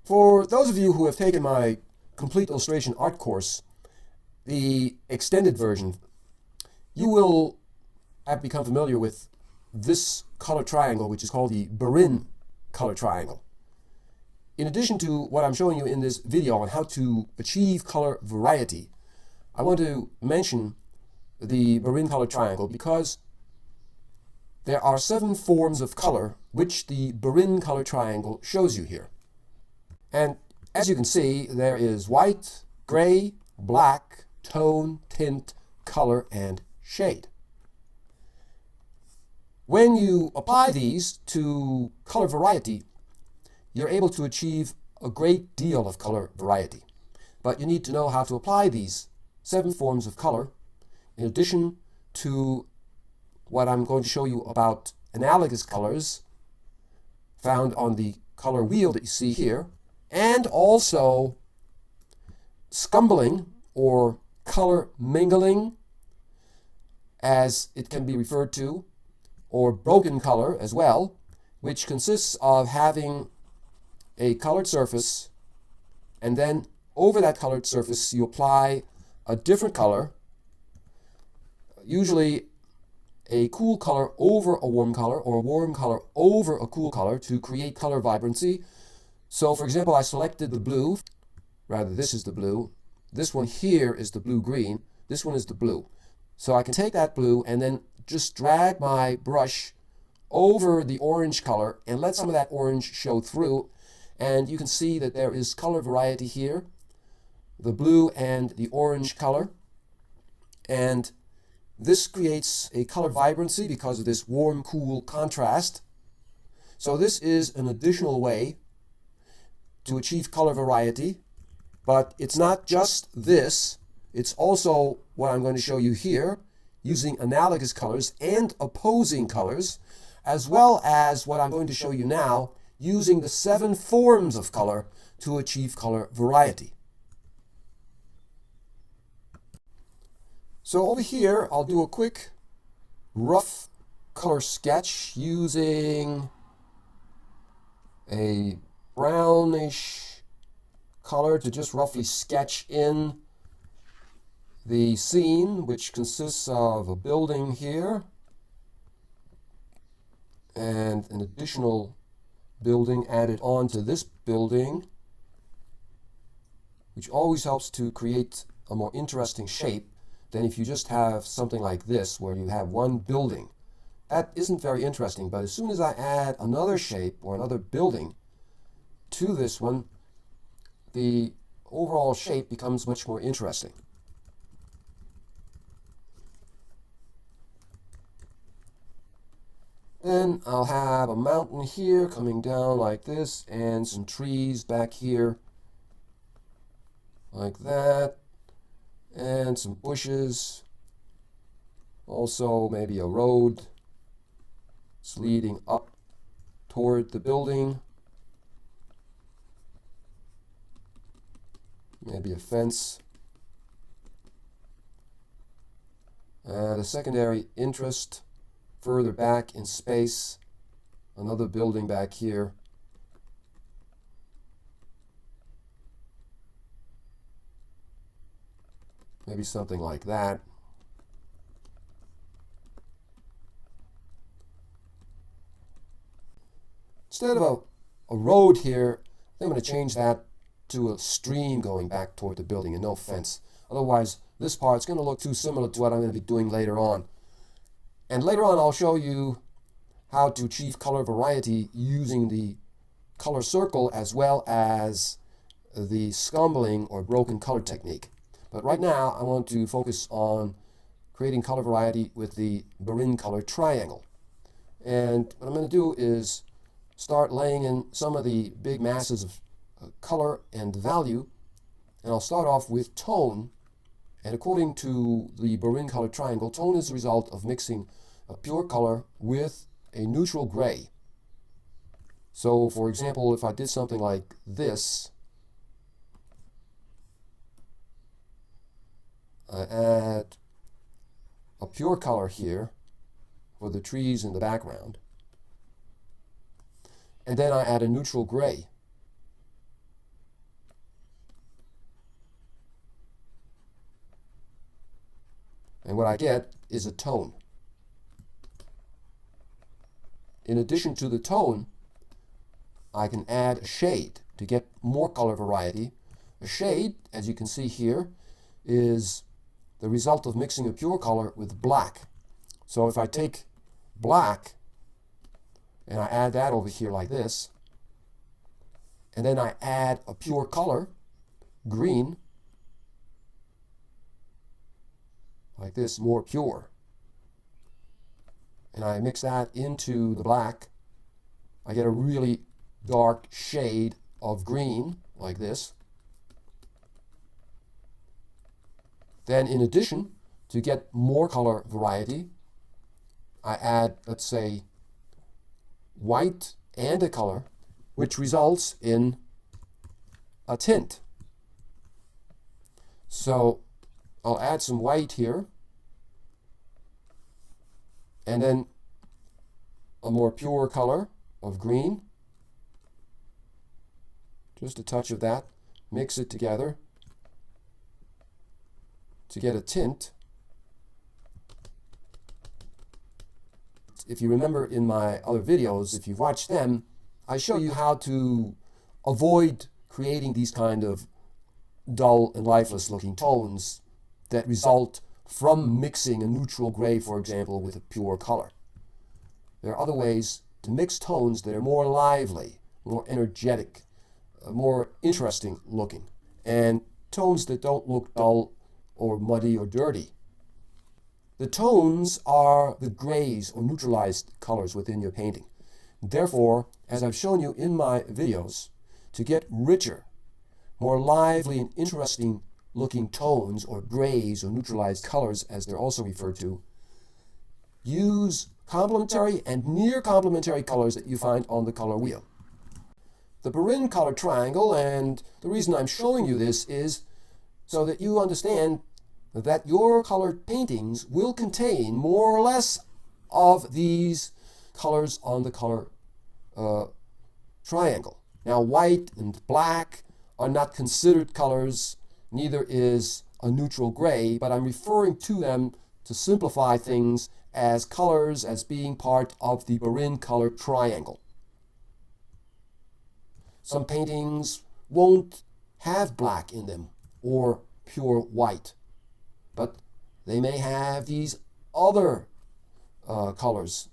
For those of you who have taken my Complete Illustration Art course, the extended version, you will have become familiar with this color triangle, which is called the Barin color triangle. In addition to what I'm showing you in this video on how to achieve color variety, I want to mention the Barin color triangle because there are 7 forms of color which the Barin color triangle shows you here. And as you can see, there is white, gray, black, tone, tint, color, and shade. When you apply these to color variety, you're able to achieve a great deal of color variety. But you need to know how to apply these 7 forms of color in addition to what I'm going to show you about analogous colors found on the color wheel that you see here, and also scumbling, or color mingling, as it can be referred to, or broken color as well, which consists of having a colored surface, and then over that colored surface you apply a different color, usually a cool color over a warm color, or a warm color over a cool color, to create color vibrancy. So for example, I selected the blue, rather this is the blue, this one here is the blue-green, this one is the blue. So I can take that blue and then just drag my brush over the orange color and let some of that orange show through, and you can see that there is color variety here, the blue and the orange color, and this creates a color vibrancy because of this warm-cool contrast. So this is an additional way to achieve color variety, but it's not just this, it's also what I'm going to show you here, using analogous colors and opposing colors, as well as what I'm going to show you now, using the 7 forms of color to achieve color variety. So over here, I'll do a quick rough color sketch using a brownish color to just roughly sketch in the scene, which consists of a building here and an additional building added onto this building, which always helps to create a more interesting shape than if you just have something like this where you have one building. That isn't very interesting, but as soon as I add another shape or another building to this one, the overall shape becomes much more interesting. Then I'll have a mountain here coming down like this, and some trees back here like that, and some bushes. Also maybe a road leading up toward the building. Maybe a fence. And a secondary interest further back in space, another building back here. Maybe something like that. Instead of a road here, I'm going to change that to a stream going back toward the building and no fence. Otherwise, this part's going to look too similar to what I'm going to be doing later on. And later on, I'll show you how to achieve color variety using the color circle as well as the scumbling or broken color technique. But right now, I want to focus on creating color variety with the Barin color triangle. And what I'm going to do is start laying in some of the big masses of color and value, and I'll start off with tone. And according to the Barin color triangle, tone is the result of mixing a pure color with a neutral gray. So for example, if I did something like this, I add a pure color here for the trees in the background, and then I add a neutral gray. And what I get is a tone. In addition to the tone, I can add a shade to get more color variety. A shade, as you can see here, is the result of mixing a pure color with black. So if I take black and I add that over here like this, and then I add a pure color, green, like this, more pure, and I mix that into the black, I get a really dark shade of green, like this. Then in addition, to get more color variety, I add, let's say, white and a color, which results in a tint. So I'll add some white here, and then a more pure color of green, just a touch of that, mix it together to get a tint. If you remember in my other videos, if you've watched them, I show you how to avoid creating these kind of dull and lifeless looking tones that result from mixing a neutral gray, for example, with a pure color. There are other ways to mix tones that are more lively, more energetic, more interesting looking, and tones that don't look dull or muddy or dirty. The tones are the grays or neutralized colors within your painting. Therefore, as I've shown you in my videos, to get richer, more lively and interesting looking tones, or grays or neutralized colors as they're also referred to, use complementary and near complementary colors that you find on the color wheel. The Perrin color triangle, and the reason I'm showing you this is so that you understand that your colored paintings will contain more or less of these colors on the color triangle. Now, white and black are not considered colors, neither is a neutral gray, but I'm referring to them to simplify things as colors, as being part of the Perrin color triangle. Some paintings won't have black in them or pure white, but they may have these other colors.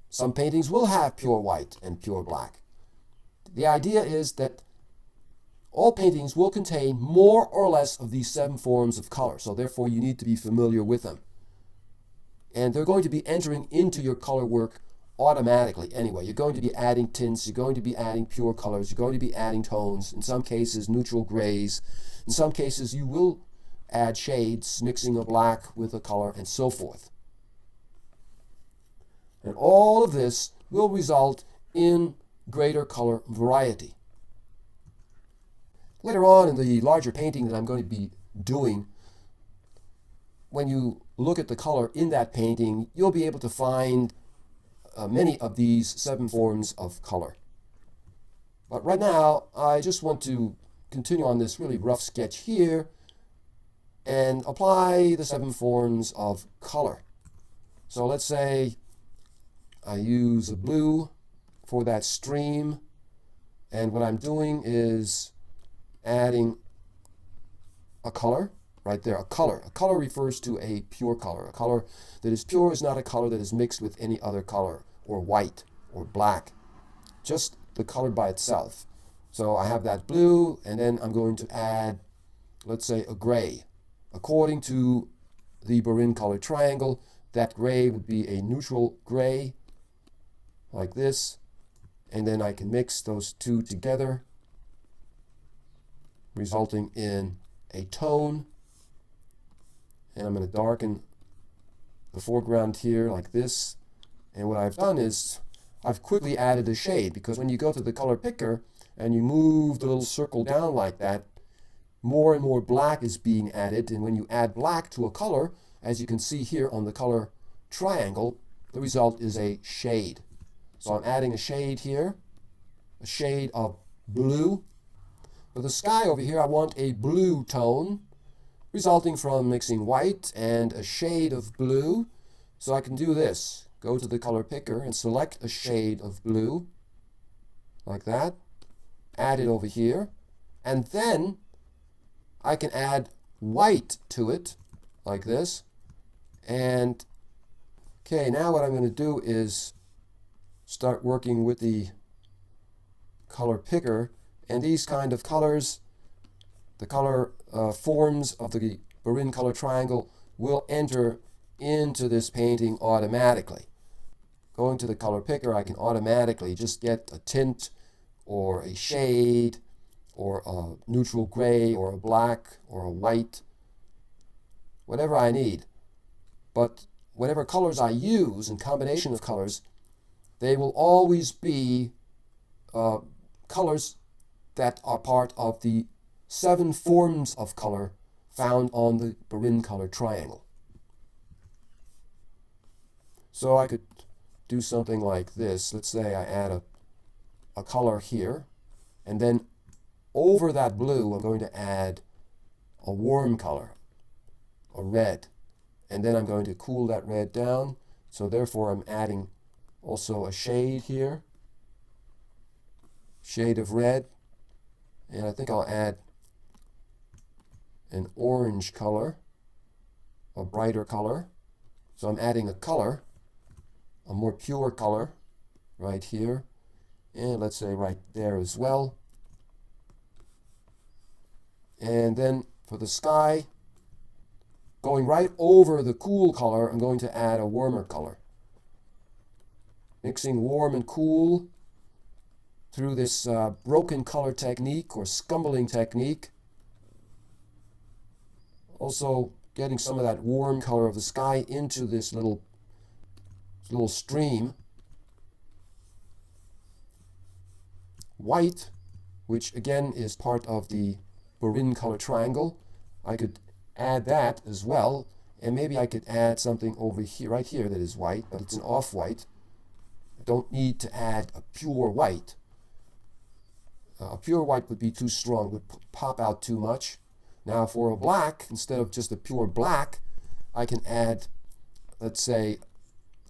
Some paintings will have pure white and pure black. The idea is that all paintings will contain more or less of these 7 forms of color, so therefore you need to be familiar with them. And they're going to be entering into your color work automatically anyway. You're going to be adding tints, you're going to be adding pure colors, you're going to be adding tones, in some cases neutral grays, in some cases you will add shades, mixing a black with a color, and so forth. And all of this will result in greater color variety. Later on in the larger painting that I'm going to be doing, when you look at the color in that painting, you'll be able to find many of these 7 forms of color. But right now, I just want to continue on this really rough sketch here and apply the 7 forms of color. So let's say I use a blue for that stream, and what I'm doing is adding a color right there, a color. A color refers to a pure color. A color that is pure is not a color that is mixed with any other color, or white, or black. Just the color by itself. So I have that blue, and then I'm going to add, let's say, a gray. According to the Perrin color triangle, that gray would be a neutral gray, like this. And then I can mix those two together, resulting in a tone. And I'm going to darken the foreground here like this. And what I've done is I've quickly added a shade, because when you go to the color picker and you move the little circle down like that, more and more black is being added. And when you add black to a color, as you can see here on the color triangle, the result is a shade. So I'm adding a shade here, a shade of blue. For the sky over here, I want a blue tone, resulting from mixing white and a shade of blue. So I can do this. Go to the color picker and select a shade of blue, like that. Add it over here. And then I can add white to it, like this. And, okay, now what I'm going to do is start working with the color picker. And these kind of colors, the color forms of the Burin color triangle will enter into this painting automatically. Going to the color picker, I can automatically just get a tint or a shade or a neutral gray or a black or a white, whatever I need. But whatever colors I use in combination of colors, they will always be colors that are part of the 7 forms of color found on the Burin color triangle. So I could do something like this. Let's say I add a color here, and then over that blue I'm going to add a warm color, a red, and then I'm going to cool that red down. So therefore I'm adding also a shade here, shade of red, and I think I'll add an orange color, a brighter color. So I'm adding a color, a more pure color right here, and let's say right there as well. And then for the sky, going right over the cool color, I'm going to add a warmer color. Mixing warm and cool through this broken color technique or scumbling technique. Also getting some of that warm color of the sky into this little stream. White, which again is part of the Burin color triangle, I could add that as well, and maybe I could add something over here, right here, that is white, but it's an off-white. I don't need to add a pure white. A pure white would be too strong, would pop out too much. Now for a black, instead of just a pure black, I can add, let's say,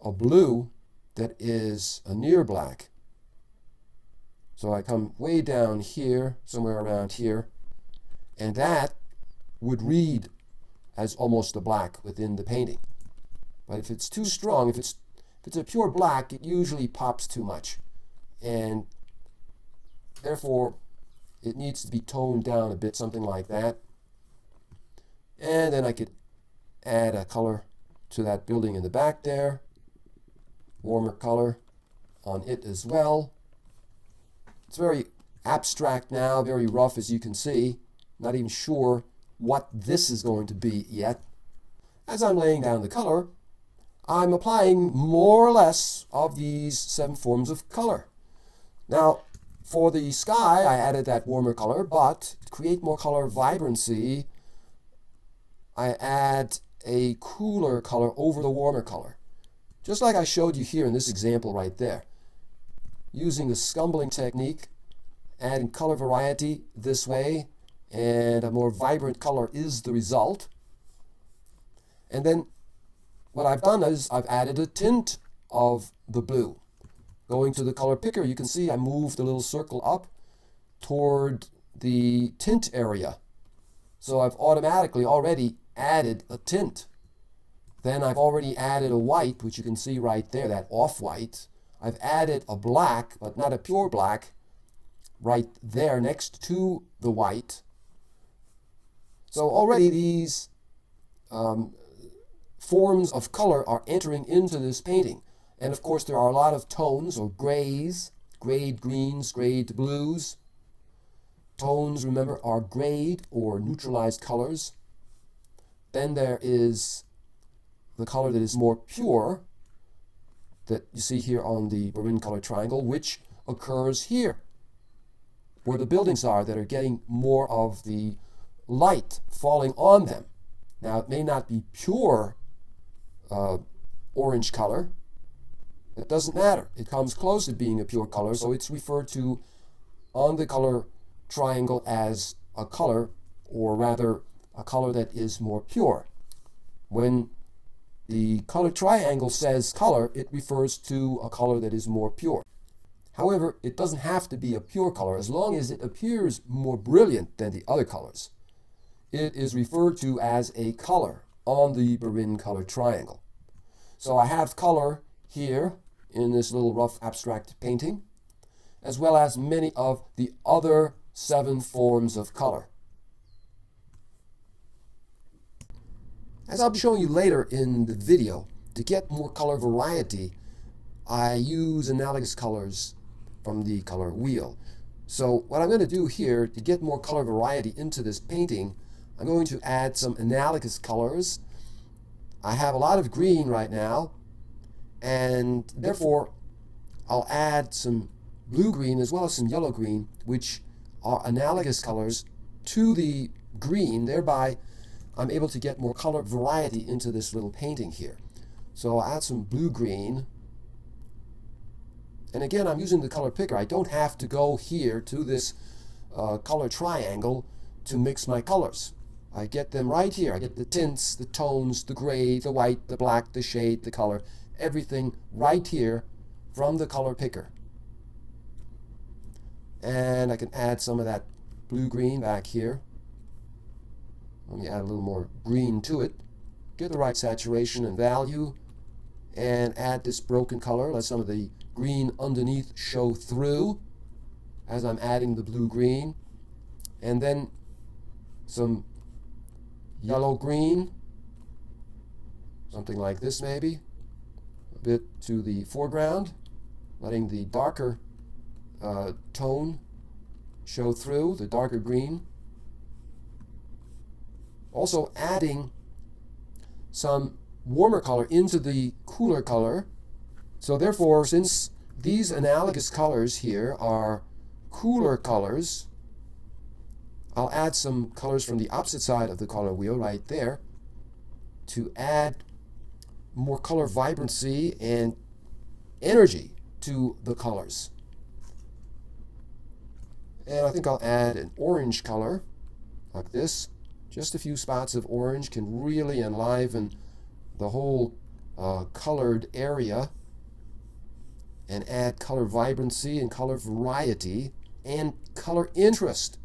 a blue that is a near black. So I come way down here, somewhere around here, and that would read as almost a black within the painting. But if it's too strong, if it's a pure black, it usually pops too much. And therefore, it needs to be toned down a bit, something like that. And then I could add a color to that building in the back there. Warmer color on it as well. It's very abstract now, very rough as you can see. Not even sure what this is going to be yet. As I'm laying down the color, I'm applying more or less of these 7 forms of color. Now, for the sky, I added that warmer color, but to create more color vibrancy, I add a cooler color over the warmer color. Just like I showed you here in this example right there. Using the scumbling technique, adding color variety this way, and a more vibrant color is the result. And then what I've done is I've added a tint of the blue. Going to the color picker, you can see I moved the little circle up toward the tint area. So I've automatically already added a tint. Then I've already added a white, which you can see right there, that off-white. I've added a black, but not a pure black, right there next to the white. So already these forms of color are entering into this painting. And of course there are a lot of tones or grays, grayed greens, grayed blues. Tones, remember, are grayed or neutralized colors. Then there is the color that is more pure, that you see here on the Burin color triangle, which occurs here, where the buildings are that are getting more of the light falling on them. Now, it may not be pure orange color. It doesn't matter. It comes close to being a pure color, so it's referred to on the color triangle as a color, or rather a color that is more pure. When the color triangle says color, it refers to a color that is more pure. However, it doesn't have to be a pure color as long as it appears more brilliant than the other colors. It is referred to as a color on the Marin color triangle. So I have color here in this little rough abstract painting, as well as many of the other 7 forms of color. As I'll be showing you later in the video, to get more color variety, I use analogous colors from the color wheel. So what I'm going to do here to get more color variety into this painting, I'm going to add some analogous colors. I have a lot of green right now, and therefore I'll add some blue-green as well as some yellow-green, which are analogous colors to the green. Thereby, I'm able to get more color variety into this little painting here. So I'll add some blue-green. And again, I'm using the color picker. I don't have to go here to this color triangle to mix my colors. I get them right here. I get the tints, the tones, the gray, the white, the black, the shade, the color, everything right here from the color picker. And I can add some of that blue-green back here. Let me add a little more green to it. Get the right saturation and value. And add this broken color. Let some of the green underneath show through as I'm adding the blue-green. And then some yellow-green. Something like this maybe. A bit to the foreground. Letting the darker tone show through, the darker green. Also adding some warmer color into the cooler color. So therefore, since these analogous colors here are cooler colors, I'll add some colors from the opposite side of the color wheel right there to add more color vibrancy and energy to the colors. And I think I'll add an orange color like this. Just a few spots of orange can really enliven the whole colored area and add color vibrancy and color variety and color interest.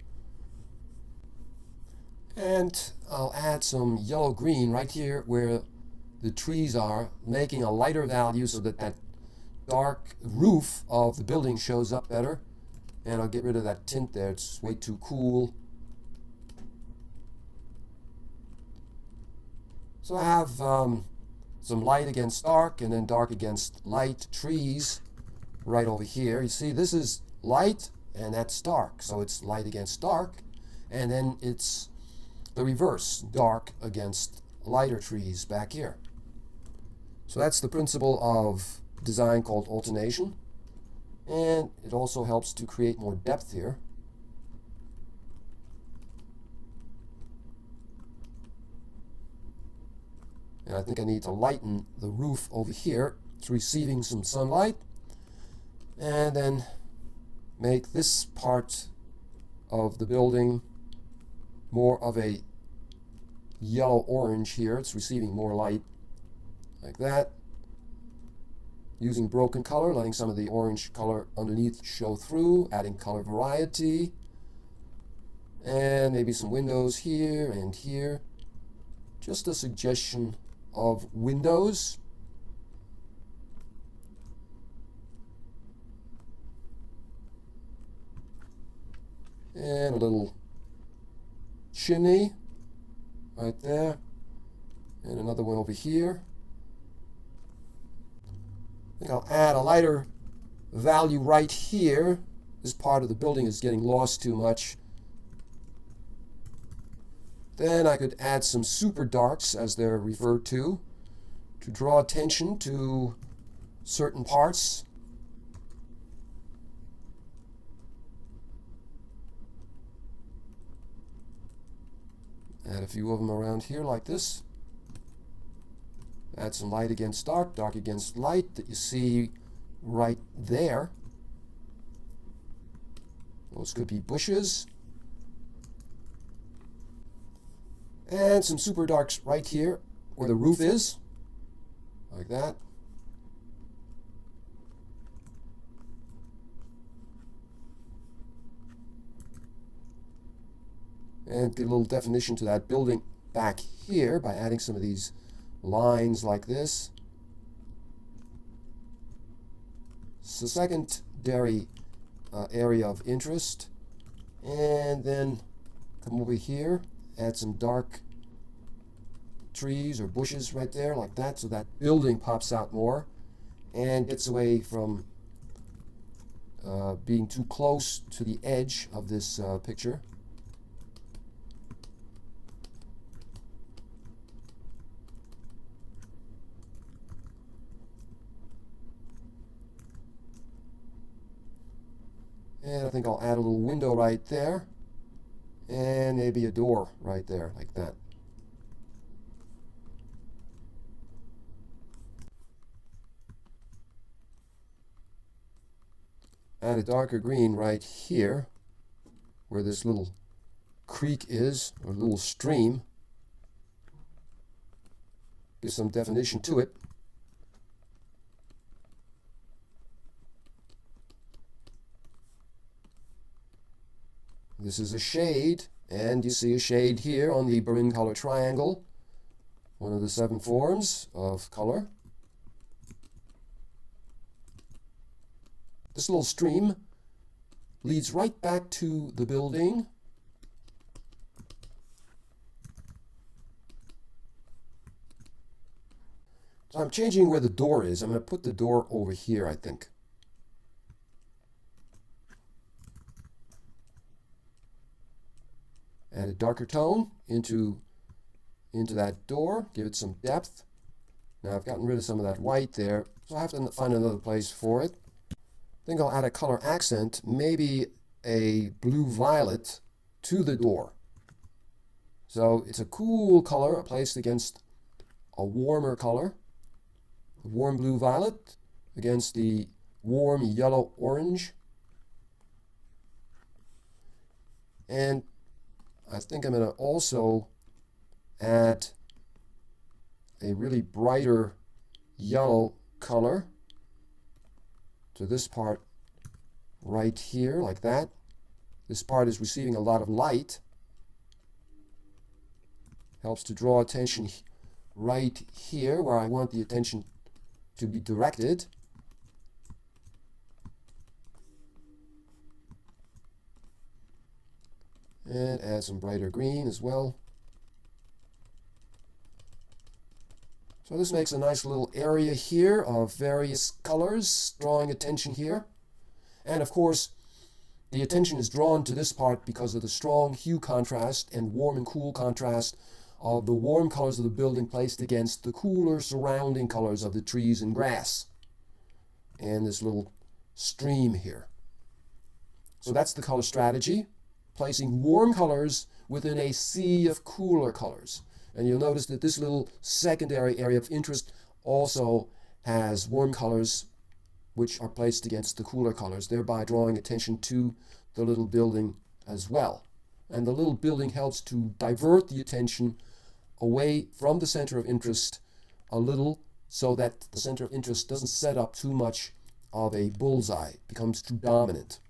And I'll add some yellow-green right here where the trees are, making a lighter value so that that dark roof of the building shows up better. And I'll get rid of that tint there. It's way too cool. So I have some light against dark and then dark against light trees right over here. You see, this is light and that's dark. So it's light against dark. And then it's the reverse, dark against lighter trees back here. So that's the principle of design called alternation. And it also helps to create more depth here. And I think I need to lighten the roof over here. It's receiving some sunlight. And then make this part of the building more of a yellow-orange here. It's receiving more light like that. Using broken color, letting some of the orange color underneath show through, adding color variety. And maybe some windows here and here. Just a suggestion of windows. And a little chimney right there. And another one over here. I think I'll add a lighter value right here. This part of the building is getting lost too much. Then I could add some super darks, as they're referred to draw attention to certain parts. Add a few of them around here like this. Add some light against dark, dark against light that you see right there. Those could be bushes. And some super darks right here where the roof is, like that. And get a little definition to that building back here by adding some of these lines like this. It's the secondary area of interest. And then come over here, add some dark trees or bushes right there like that, so that building pops out more and gets away from being too close to the edge of this picture. And I think I'll add a little window right there, and maybe a door right there, like that. Add a darker green right here, where this little creek is, or little stream. Give some definition to it. This is a shade, and you see a shade here on the Berlin color triangle, one of the 7 forms of color. This little stream leads right back to the building. So I'm changing where the door is. I'm going to put the door over here, I think. Add a darker tone into that door, give it some depth. Now I've gotten rid of some of that white there, so I have to find another place for it. I think I'll add a color accent, maybe a blue-violet to the door. So it's a cool color placed against a warmer color. The warm blue-violet against the warm yellow-orange. And I think I'm going to also add a really brighter yellow color to this part right here, like that. This part is receiving a lot of light. Helps to draw attention right here where I want the attention to be directed. And add some brighter green as well. So this makes a nice little area here of various colors, drawing attention here. And of course, the attention is drawn to this part because of the strong hue contrast and warm and cool contrast of the warm colors of the building placed against the cooler surrounding colors of the trees and grass. And this little stream here. So that's the color strategy. Placing warm colors within a sea of cooler colors. And you'll notice that this little secondary area of interest also has warm colors which are placed against the cooler colors, thereby drawing attention to the little building as well. And the little building helps to divert the attention away from the center of interest a little, so that the center of interest doesn't set up too much of a bullseye, becomes too dominant.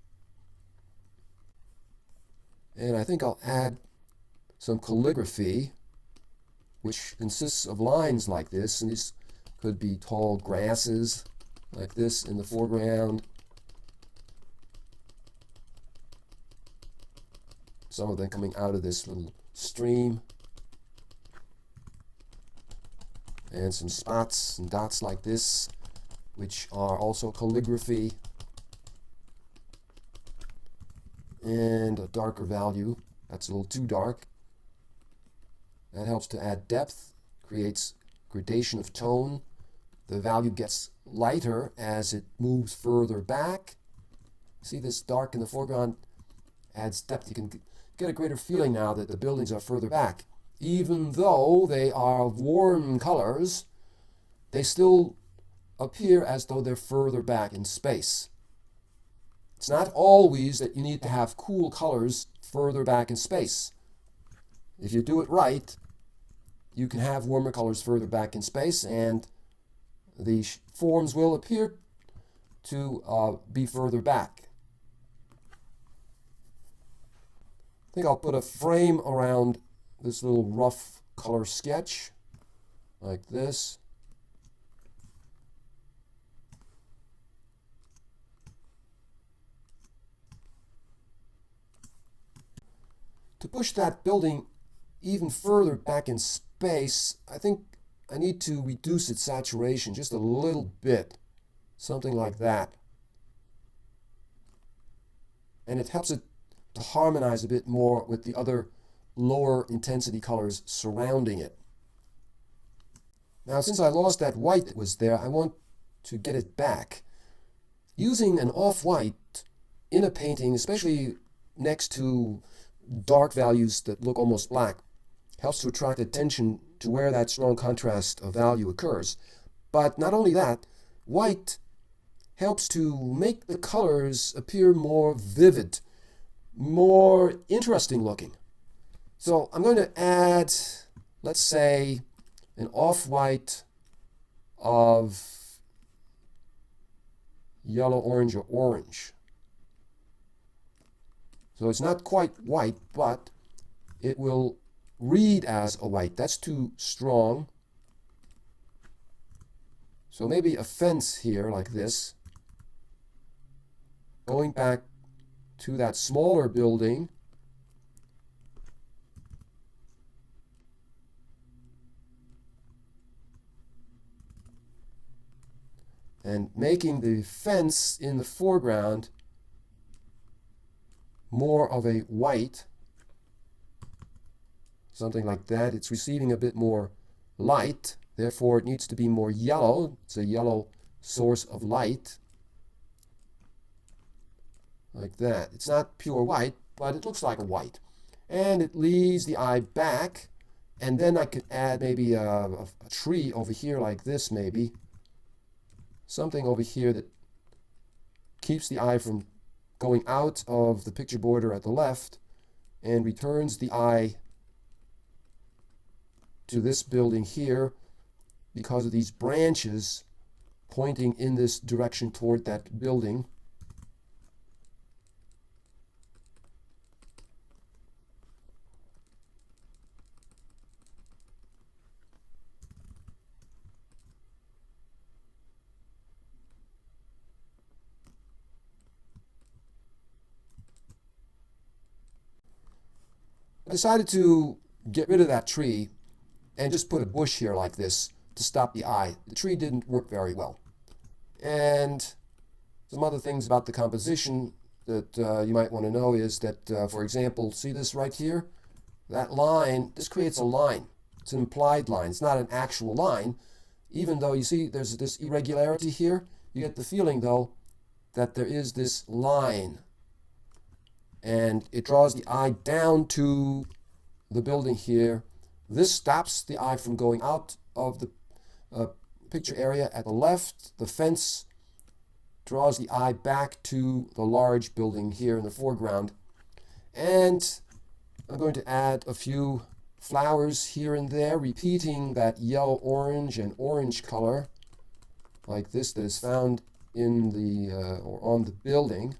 And I think I'll add some calligraphy, which consists of lines like this, and these could be tall grasses like this in the foreground. Some of them coming out of this little stream. And some spots and dots like this, which are also calligraphy. And a darker value. That's a little too dark. That helps to add depth, creates gradation of tone. The value gets lighter as it moves further back. See this dark in the foreground adds depth. You can get a greater feeling now that the buildings are further back. Even though they are warm colors, they still appear as though they're further back in space. It's not always that you need to have cool colors further back in space. If you do it right, you can have warmer colors further back in space, and the forms will appear to be further back. I think I'll put a frame around this little rough color sketch, like this. To push that building even further back in space, I think I need to reduce its saturation just a little bit, something like that. And it helps it to harmonize a bit more with the other lower intensity colors surrounding it. Now, since I lost that white that was there, I want to get it back. Using an off-white in a painting, especially next to dark values that look almost black, helps to attract attention to where that strong contrast of value occurs. But not only that, white helps to make the colors appear more vivid, more interesting looking. So I'm going to add, let's say, an off-white of yellow, orange, or orange. So it's not quite white, but it will read as a white. That's too strong. So maybe a fence here like this. Going back to that smaller building. And making the fence in the foreground more of a white, something like that. It's receiving a bit more light, therefore it needs to be more yellow. It's a yellow source of light, like that. It's not pure white, but it looks like a white. And it leads the eye back, and then I could add maybe a tree over here like this, maybe. Something over here that keeps the eye from going out of the picture border at the left and returns the eye to this building here because of these branches pointing in this direction toward that building. I decided to get rid of that tree and just put a bush here like this to stop the eye. The tree didn't work very well. And some other things about the composition that you might want to know is that, for example, see this right here? That line, this creates a line. It's an implied line. It's not an actual line. Even though you see there's this irregularity here, you get the feeling, though, that there is this line. And it draws the eye down to the building here. This stops the eye from going out of the picture area at the left. The fence draws the eye back to the large building here in the foreground. And I'm going to add a few flowers here and there, repeating that yellow, orange, and orange color, like this, that is found in the or on the building.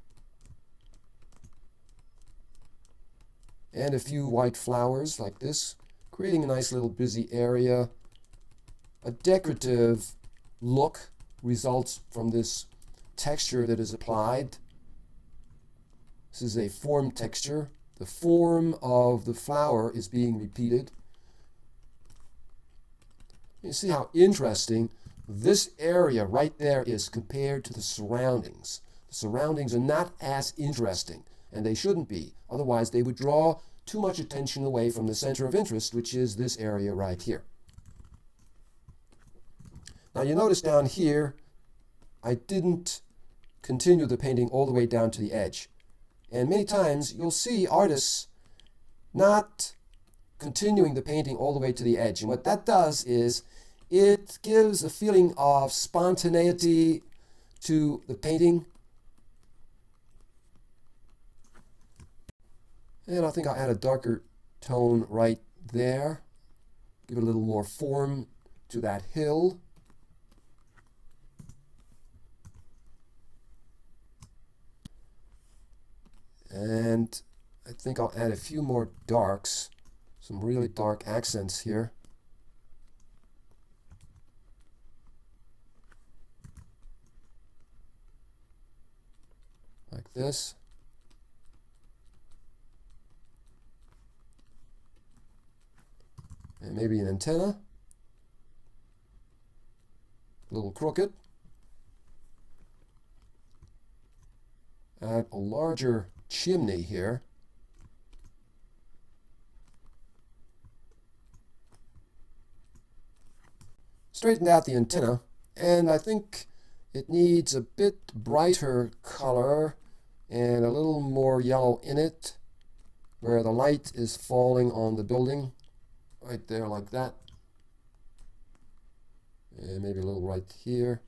And a few white flowers like this, creating a nice little busy area. A decorative look results from this texture that is applied. This is a form texture. The form of the flower is being repeated. You see how interesting this area right there is compared to the surroundings. The surroundings are not as interesting, and they shouldn't be. Otherwise, they would draw too much attention away from the center of interest, which is this area right here. Now, you notice down here, I didn't continue the painting all the way down to the edge. And many times, you'll see artists not continuing the painting all the way to the edge. And what that does is it gives a feeling of spontaneity to the painting. And I think I'll add a darker tone right there. give it a little more form to that hill. And I think I'll add a few more darks, some really dark accents here. Like this. And maybe an antenna. A little crooked. Add a larger chimney here. Straightened out the antenna, and I think it needs a bit brighter color and a little more yellow in it, where the light is falling on the building, right there like that. And maybe a little right here.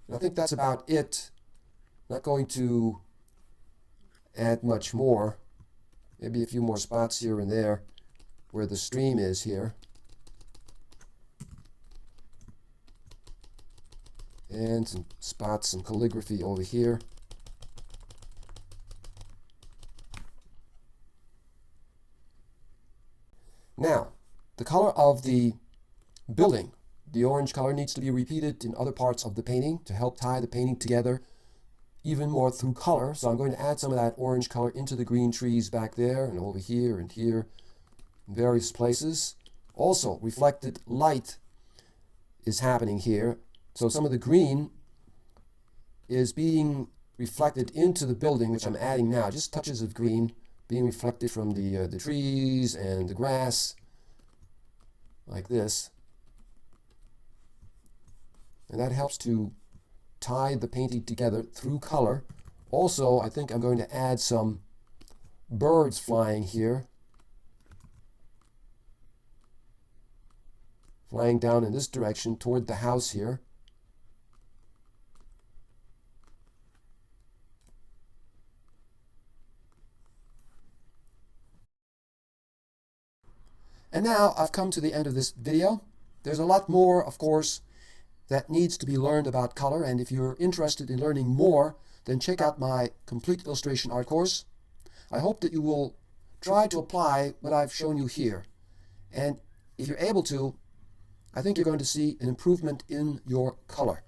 And I think that's about it. Not going to add much more. Maybe a few more spots here and there where the stream is here. And some spots, some calligraphy over here. Now, the color of the building, the orange color, needs to be repeated in other parts of the painting to help tie the painting together even more through color. So I'm going to add some of that orange color into the green trees back there and over here and here in various places. Also, reflected light is happening here. So some of the green is being reflected into the building, which I'm adding now. Just touches of green being reflected from the trees and the grass, like this. And that helps to tie the painting together through color. Also, I think I'm going to add some birds flying here. Flying down in this direction toward the house here. And now I've come to the end of this video. There's a lot more, of course, that needs to be learned about color, and if you're interested in learning more, then check out my complete illustration art course. I hope that you will try to apply what I've shown you here. And if you're able to, I think you're going to see an improvement in your color.